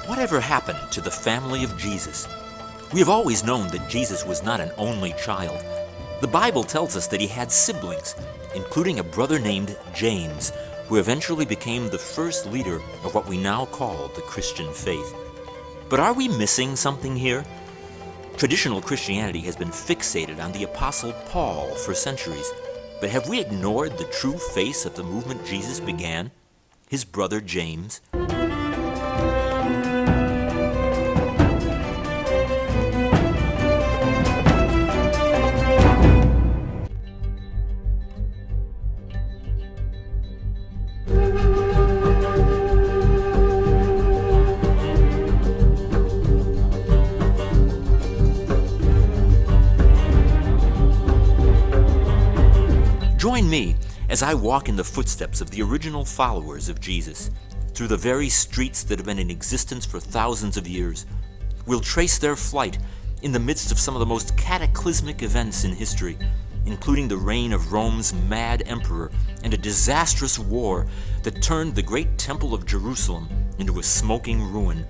Whatever happened to the family of Jesus? We have always known that Jesus was not an only child. The Bible tells us that he had siblings, including a brother named James, who eventually became the first leader of what we now call the Christian faith. But are we missing something here? Traditional Christianity has been fixated on the Apostle Paul for centuries, but have we ignored the true face of the movement Jesus began? His brother James? Join me as I walk in the footsteps of the original followers of Jesus, through the very streets that have been in existence for thousands of years. We'll trace their flight in the midst of some of the most cataclysmic events in history, including the reign of Rome's mad emperor and a disastrous war that turned the great temple of Jerusalem into a smoking ruin.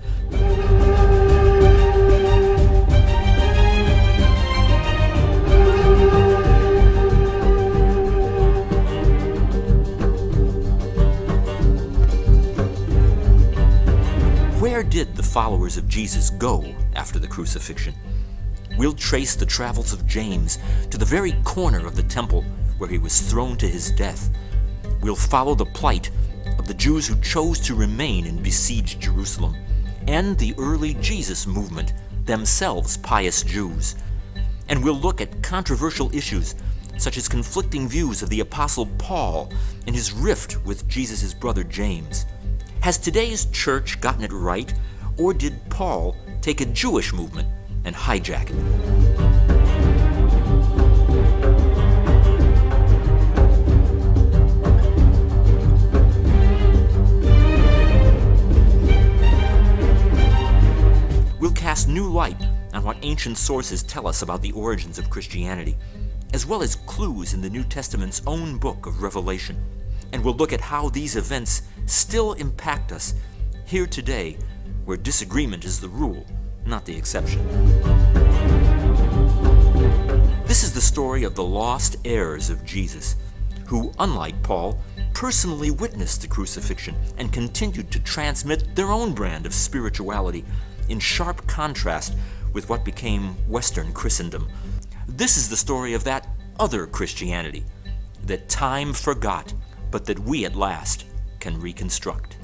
Where did the followers of Jesus go after the crucifixion? We'll trace the travels of James to the very corner of the temple where he was thrown to his death. We'll follow the plight of the Jews who chose to remain in besieged Jerusalem, and the early Jesus movement, themselves pious Jews. And we'll look at controversial issues such as conflicting views of the Apostle Paul and his rift with Jesus' brother James. Has today's church gotten it right, or did Paul take a Jewish movement and hijack it? We'll cast new light on what ancient sources tell us about the origins of Christianity, as well as clues in the New Testament's own book of Revelation. And we'll look at how these events still impact us here today, where disagreement is the rule, not the exception. This is the story of the lost heirs of Jesus, who, unlike Paul, personally witnessed the crucifixion and continued to transmit their own brand of spirituality, in sharp contrast with what became Western Christendom. This is the story of that other Christianity that time forgot, but that we at last can reconstruct.